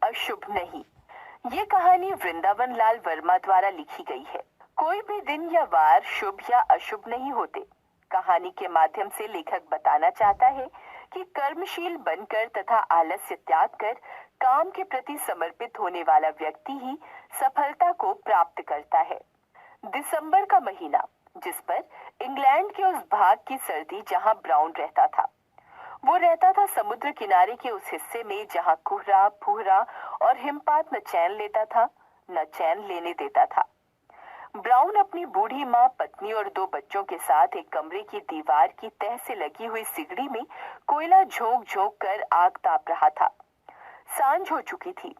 अशुभ नहीं। ये कहानी वृंदावन लाल वर्मा द्वारा लिखी गई है। कोई भी दिन या वार शुभ या अशुभ नहीं होते। कहानी के माध्यम से लेखक बताना चाहता है कि कर्मशील बनकर तथा आलस्य त्याग कर काम के प्रति समर्पित होने वाला व्यक्ति ही सफलता को प्राप्त करता है। दिसंबर का महीना, जिस पर इंग्लैंड के उस भाग की सर्दी जहां ब्राउन रहता था, वो रहता था समुद्र किनारे के उस हिस्से में जहां कोहरा फुहरा और हिमपात न चैन लेता था न चैन लेने देता था। ब्राउन अपनी बूढ़ी माँ, पत्नी और 2 बच्चों के साथ एक कमरे की दीवार की तह से लगी हुई सिगड़ी में कोयला झोंक झोंक कर आग ताप रहा था। सांझ हो चुकी थी।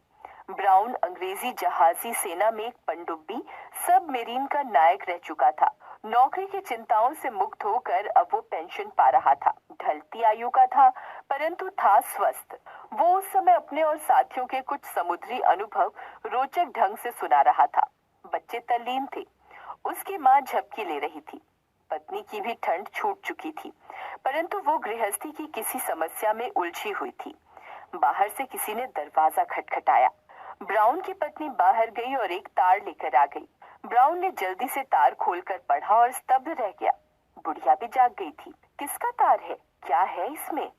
ब्राउन अंग्रेजी जहाजी सेना में एक पनडुब्बी सबमरीन का नायक रह चुका था। नौकरी की चिंताओं से मुक्त होकर अब वो पेंशन पा रहा था। ढलती आयु का था, परंतु था स्वस्थ। वो उस समय अपने और साथियों के कुछ समुद्री अनुभव रोचक ढंग से सुना रहा था। बच्चे तल्लीन थे। उसकी माँ झपकी ले रही थी। पत्नी की भी ठंड छूट चुकी थी, परंतु वो गृहस्थी की किसी समस्या में उलझी हुई थी। बाहर से किसी ने दरवाजा खटखटाया। ब्राउन की पत्नी बाहर गई और एक तार लेकर आ गई। ब्राउन ने जल्दी से तार खोलकर पढ़ा और स्तब्ध रह गया। बुढ़िया भी जाग गई थी। किसका तार है? क्या है इसमें?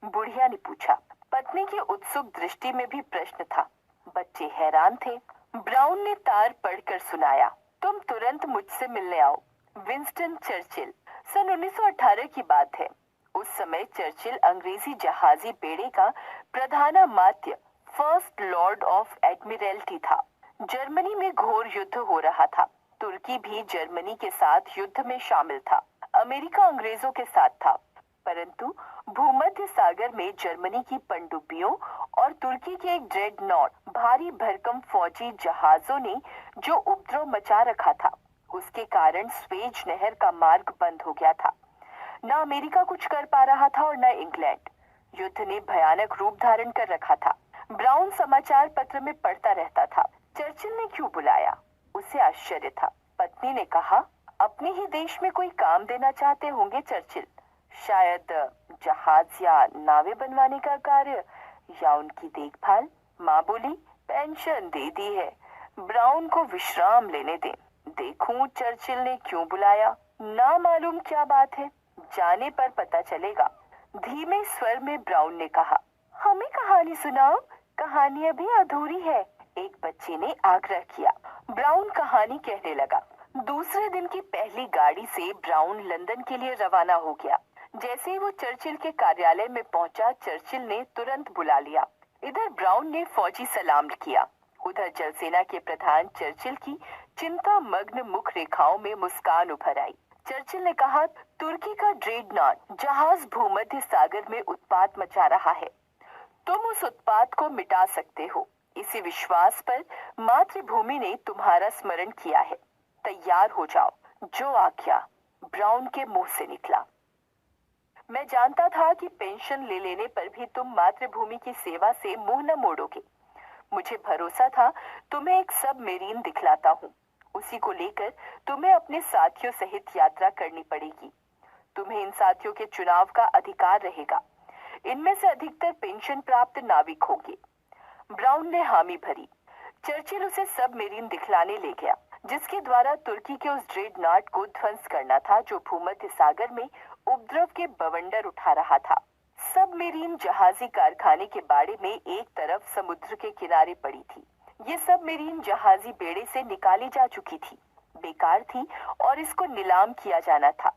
बुढ़िया ने पूछा। पत्नी की उत्सुक दृष्टि में भी प्रश्न था। बच्चे हैरान थे। ब्राउन ने तार पढ़कर सुनाया। तुम तुरंत मुझसे मिलने आओ। Winston Churchill. सन 1918 की बात है। उस समय चर्चिल अंग्रेजी जहाजी बेड़े का प्रधानामात्य फर्स्ट लॉर्ड ऑफ एडमिरल्टी था। जर्मनी में घोर युद्ध हो रहा था। तुर्की भी जर्मनी के साथ युद्ध में शामिल था। अमेरिका अंग्रेजों के साथ था। परंतु भूमध्य सागर में जर्मनी की पनडुब्बियों और तुर्की के एक ड्रेडनॉट भारी भरकम फौजी जहाजों ने जो उपद्रव मचा रखा था, उसके कारण स्वेज नहर का मार्ग बंद हो गया था। न अमेरिका कुछ कर पा रहा था और न इंग्लैंड। युद्ध ने भयानक रूप धारण कर रखा था। ब्राउन समाचार पत्र में पढ़ता रहता था। चर्चिल ने क्यों बुलाया? उसे आश्चर्य था। पत्नी ने कहा, अपने ही देश में कोई काम देना चाहते होंगे चर्चिल। शायद जहाज या नावें बनवाने का कार्य या उनकी देखभाल। माँ बोली, पेंशन दे दी है, ब्राउन को विश्राम लेने दें। देखूं चर्चिल ने क्यों बुलाया। ना मालूम क्या बात है, जाने पर पता चलेगा। धीमे स्वर में ब्राउन ने कहा, हमें कहानी सुनाओ, कहानी अभी अधूरी है। एक बच्चे ने आग्रह किया। ब्राउन कहानी कहने लगा। दूसरे दिन की पहली गाड़ी से ब्राउन लंदन के लिए रवाना हो गया। जैसे ही वो चर्चिल के कार्यालय में पहुंचा, चर्चिल ने तुरंत बुला लिया। इधर ब्राउन ने फौजी सलाम किया, उधर जलसेना के प्रधान चर्चिल की चिंता मग्न मुख रेखाओं में मुस्कान उभर आई। चर्चिल ने कहा, तुर्की का ड्रेडनॉट जहाज भूमध्य सागर में उत्पात मचा रहा है। तुम उस उत्पात को मिटा सकते हो। इसी विश्वास पर मातृभूमि ने तुम्हारा स्मरण किया है। तैयार हो जाओ। जो आज्ञा। ब्राउन के मुंह से निकला। मैं जानता था कि पेंशन ले लेने पर भी तुम मातृभूमि की सेवा से मुंह न मोड़ोगे। मुझे भरोसा था तुम्हें एक सबमरीन दिखलाता हूँ। उसी को लेकर तुम्हें अपने साथियों सहित यात्रा करनी पड़ेगी। तुम्हें इन साथियों के चुनाव का अधिकार रहेगा। इनमें से अधिकतर पेंशन प्राप्त नाविक होंगे। ब्राउन ने हामी भरी। चर्चिल उसे सबमरीन दिखलाने ले गया, जिसके द्वारा तुर्की के उस ड्रेडनॉट को ध्वंस करना था जो भूमध्य सागर में उपद्रव के बवंडर उठा रहा था। सबमरीन जहाजी कारखाने के बाड़े में एक तरफ समुद्र के किनारे पड़ी थी। ये सबमरीन जहाजी बेड़े से निकाली जा चुकी थी, बेकार थी और इसको नीलाम किया जाना था।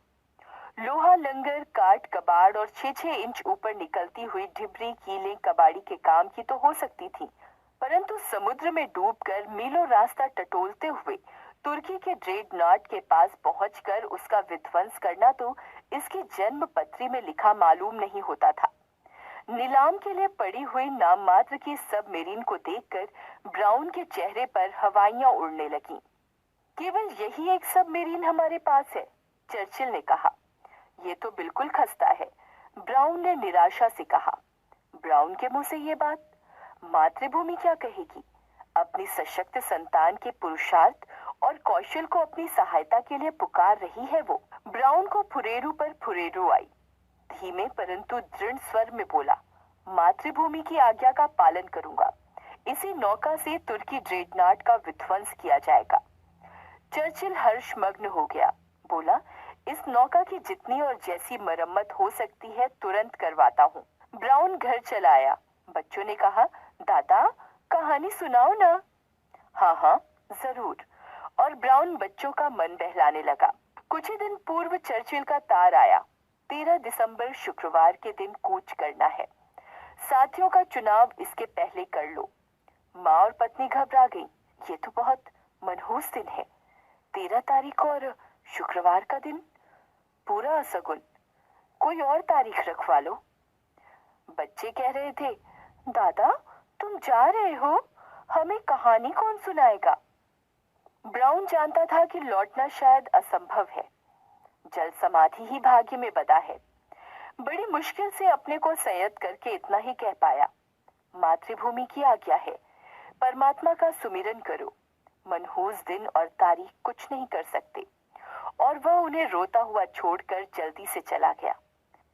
लोहा लंगर, काट कबाड़ और 6-6 इंच ऊपर निकलती हुई ढिबरी कीलें कबाड़ी के काम की तो हो सकती थी, परंतु समुद्र में डूबकर मीलों रास्ता टटोलते हुए तुर्की के ड्रेडनॉट के पास पहुंचकर उसका विध्वंस करना तो इसकी जन्म पत्री में लिखा मालूम नहीं होता था। नीलाम के लिए पड़ी हुई नाम मात्र की सबमरीन को देखकर ब्राउन के चेहरे पर हवाइयां उड़ने लगीं। केवल यही एक सबमरीन हमारे पास है, चर्चिल ने कहा। ये तो बिल्कुल खस्ता है, ब्राउन ने निराशा से कहा। ब्राउन के मुंह से ये बात। मातृभूमि क्या कहेगी? अपनी सशक्त संतान के पुरुषार्थ और कौशल को अपनी सहायता के लिए पुकार रही है वो। ब्राउन को फुरेरू पर फुरेरू आई। धीमे परंतु दृढ़ स्वर में बोला, मातृभूमि की आज्ञा का पालन करूंगा। इसी नौका से तुर्की ड्रेडनॉट का विध्वंस किया जाएगा। चर्चिल हर्षमग्न हो गया। बोला, इस नौका की जितनी और जैसी मरम्मत हो सकती है तुरंत करवाता हूँ। ब्राउन घर चला आया। बच्चों ने कहा, दादा कहानी सुनाओ ना। हाँ हाँ जरूर। और ब्राउन बच्चों का मन बहलाने लगा। कुछ ही दिन पूर्व चर्चिल का तार आया। 13 दिसंबर शुक्रवार के दिन कूच करना है। साथियों का चुनाव इसके पहले कर लो। माँ और पत्नी घबरा गई। ये तो बहुत मनहूस दिन है। 13 तारीख और शुक्रवार का दिन, पूरा असगुन। कोई और तारीख रखवा लो। बच्चे कह रहे थे, दादा तुम जा रहे हो, हमें कहानी कौन सुनाएगा। ब्राउन जानता था कि लौटना शायद असंभव है। जल समाधि ही भाग्य में बदा है। बड़ी मुश्किल से अपने को संयत करके इतना ही कह पाया, मातृभूमि की आज्ञा है, परमात्मा का सुमिरन करो। मनहूस दिन और तारीख कुछ नहीं कर सकते। और वह उन्हें रोता हुआ छोड़कर जल्दी से चला गया।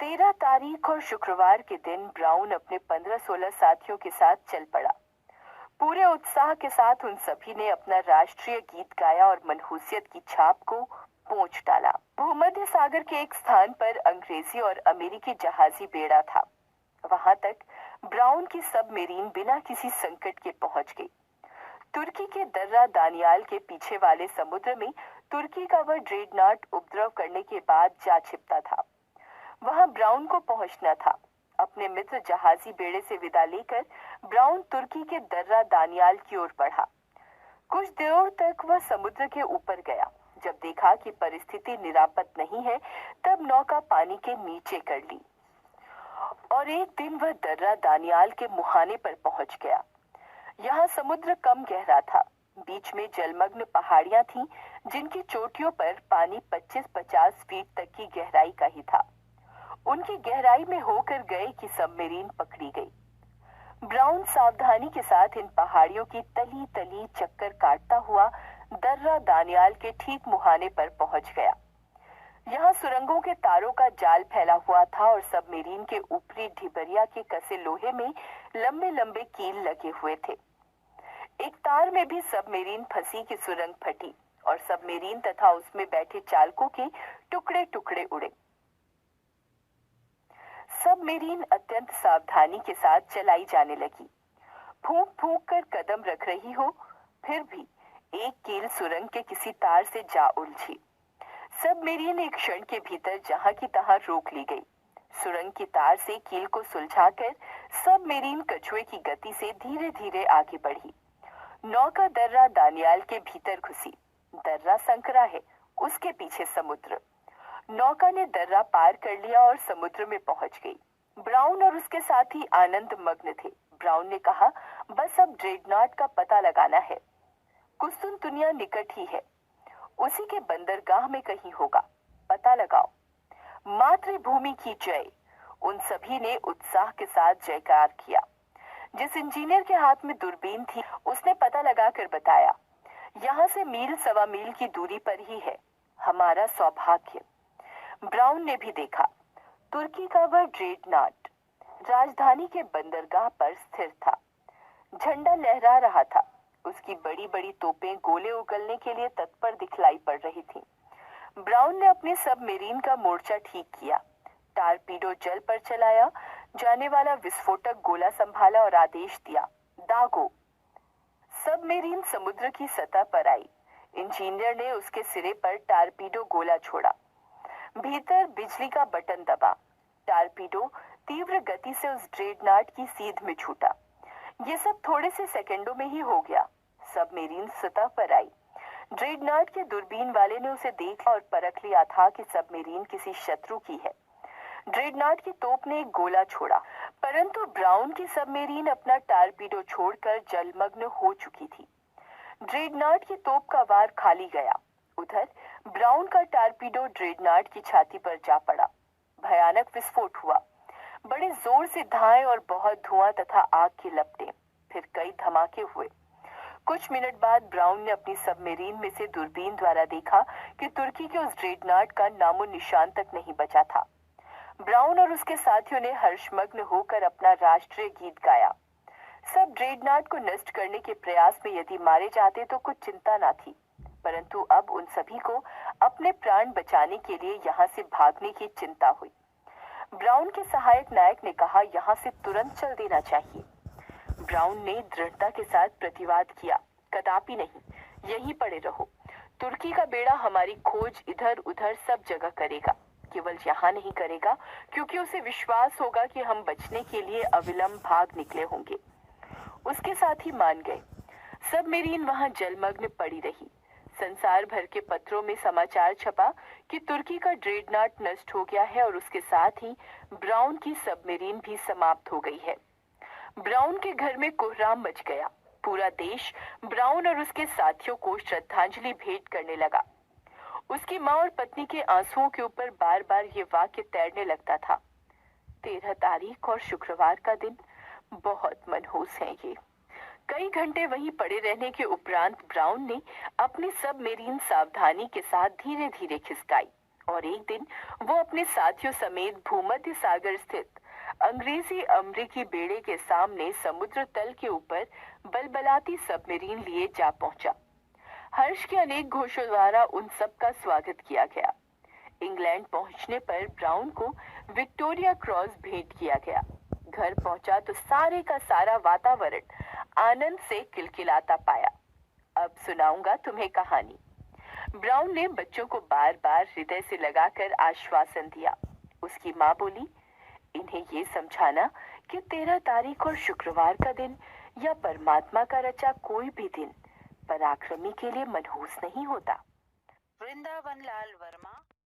13 तारीख और शुक्रवार के दिन ब्राउन अपने 15-16 साथियों के साथ चल पड़ा। पूरे उत्साह के साथ उन सभी ने अपना राष्ट्रीय गीत गाया और मनहूसियत की छाप को पोंछ डाला। भूमध्य सागर के एक स्थान पर अंग्रेजी और अमेरिकी जहाजी बेड़ा था। वहां तक ब्राउन की सबमरीन बिना किसी संकट के पहुंच गई। तुर्की के दर्रा दानियाल के पीछे वाले समुद्र में तुर्की का वह ड्रेडनॉट उपद्रव करने के बाद जा छिपता था। वहां ब्राउन को पहुंचना था। अपने मित्र जहाजी बेड़े से विदा लेकर ब्राउन तुर्की के दर्रा दानियाल की ओर बढ़ा। कुछ देर तक वह समुद्र के ऊपर गया। जब देखा कि परिस्थिति निरापद नहीं है, तब नौका पानी के नीचे कर ली और एक दिन वह दर्रा दानियाल के मुहाने पर पहुंच गया। यहाँ समुद्र कम गहरा था। बीच में जलमग्न पहाड़ियां थीं, जिनकी चोटियों पर पानी 25-50 फीट तक की गहराई का ही था। उनकी गहराई में होकर गए कि सबमरीन पकड़ी गई। ब्राउन सावधानी के साथ इन पहाड़ियों की तली तली चक्कर काटता हुआ दर्रा दानियाल के ठीक मुहाने पर पहुंच गया। यहाँ सुरंगों के तारों का जाल फैला हुआ था और सबमरीन के ऊपरी ढिबरिया के कसे लोहे में लंबे लंबे कील लगे हुए थे। एक तार में भी सबमरीन फंसी की सुरंग फटी और सबमरीन तथा उसमें बैठे चालकों के टुकड़े टुकड़े उड़े। सबमरीन अत्यंत सावधानी के साथ चलाई जाने लगी। फूंक फूंक कर कदम रख रही हो, फिर भी एक कील सुरंग के किसी तार से जा उलझी। सबमरीन एक क्षण के भीतर जहां की तहां रोक ली गई। सुरंग की तार से कील को सुलझाकर सबमरीन कछुए की गति से धीरे धीरे आगे बढ़ी। नौका दर्रा दानियाल के भीतर घुसी। दर्रा संकरा है, उसके पीछे समुद्र। नौका ने दर्रा पार कर लिया और समुद्र में पहुंच गई। ब्राउन और उसके साथी आनंद मग्न थे। ब्राउन ने कहा, बस अब ड्रेडनॉट का पता लगाना है। कुस्तुनतुनिया निकट ही है, उसी के बंदरगाह में कहीं होगा। पता लगाओ। मातृभूमि की जय। उन सभी ने उत्साह के साथ जयकार किया। जिस इंजीनियर के हाथ में दूरबीन थी, उसने पता लगाकर बताया, यहाँ से मील सवा मील की दूरी पर ही है। हमारा सौभाग्य। ब्राउन ने भी देखा। तुर्की का वह ड्रेडनॉट राजधानी के बंदरगाह पर स्थिर था। झंडा लहरा रहा था। उसकी बड़ी बड़ी तोपें गोले उगलने के लिए तत्पर दिखलाई पड़ रही थीं। ब्राउन ने अपनी सबमरीन का मोर्चा ठीक किया। टारपीडो जल पर चलाया, जाने वाला विस्फोटक गोला संभाला और आदेश दिया, दागो। सबमरीन समुद्र की सतह पर आई। इंजीनियर ने उसके सिरे पर टारपीडो गोला छोड़ा। भीतर बिजली का बटन दबा। टारपीडो तीव्र गति से उस ड्रेडनॉट की सीध में छूटा। ये सब थोड़े से सेकंडों में ही हो गया। सबमरीन सतह पर आई। ड्रेडनॉट के दूरबीन वाले ने उसे देखा और परख लिया था कि सबमरीन किसी शत्रु की है। ड्रेडनॉट की तोप ने एक गोला छोड़ा, परंतु ब्राउन की सबमरीन अपना टारपीडो छोड़कर जलमग्न हो चुकी थी। ड्रेडनॉट की तोप का वार खाली गया। उधर ब्राउन का टारपीडो ड्रेडनॉट की छाती पर जा पड़ा। भयानक विस्फोट हुआ। बड़े जोर से धाएं और बहुत धुआं तथा आग की लपटें। फिर कई धमाके हुए। कुछ मिनट बाद ब्राउन ने अपनी सबमरीन में से दूरबीन द्वारा देखा कि तुर्की के उस ड्रेडनॉट का नामो निशान तक नहीं बचा था। ब्राउन और उसके साथियों ने हर्षमग्न होकर अपना राष्ट्रीय गीत गाया। सब ड्रेडनॉट को नष्ट करने के प्रयास में यदि मारे जाते तो कुछ चिंता ना थी, परंतु अब उन सभी को अपने प्राण बचाने के लिए यहाँ से भागने की चिंता हुई। ब्राउन के सहायक नायक ने कहा, यहाँ से तुरंत चल देना चाहिए। ब्राउन ने दृढ़ता के साथ प्रतिवाद किया, कदापि नहीं, यहीं पड़े रहो। तुर्की का बेड़ा हमारी खोज इधर उधर सब जगह करेगा, केवल यहाँ नहीं करेगा, क्योंकि उसे विश्वास होगा कि हम बचने के लिए अविलंब भाग निकले होंगे। उसके साथ ही मान गए। सबमरीन वहां जलमग्न पड़ी रही। संसार भर के पत्रों में समाचार छपा कि तुर्की का ड्रेडनॉट नष्ट हो गया है और उसके साथ ही ब्राउन की सबमरीन भी समाप्त हो गई है। ब्राउन के घर में कोहराम मच गया। पूरा देश ब्राउन और उसके साथियों को श्रद्धांजलि भेंट करने लगा। उसकी माँ और पत्नी के आंसुओं के ऊपर बार बार ये वाक्य तैरने लगता था, 13 तारीख और शुक्रवार का दिन बहुत मनहूस है ये। कई घंटे वहीं पड़े रहने के उपरांत ब्राउन ने अपनी सबमरीन सावधानी के साथ धीरे धीरे खिसकाई और एक दिन वो अपने साथियों समेत भूमध्य सागर स्थित अंग्रेजी अमरीकी बेड़े के सामने समुद्र तल के ऊपर बलबलाती सबमरीन लिए जा पहुंचा। हर्ष के अनेक घोषों द्वारा उन सब का स्वागत किया गया। इंग्लैंड पहुंचने पर ब्राउन को विक्टोरिया क्रॉस भेंट किया गया। घर पहुंचा तो सारे का सारा वातावरण आनंद से किलकिलाता पाया। अब सुनाऊंगा तुम्हें कहानी। ब्राउन ने बच्चों को बार बार हृदय से लगाकर आश्वासन दिया। उसकी माँ बोली, इन्हें ये समझाना कि 13 तारीख और शुक्रवार का दिन या परमात्मा का रचा कोई भी दिन पराक्रमी के लिए मनहूस नहीं होता। वृंदावन लाल वर्मा।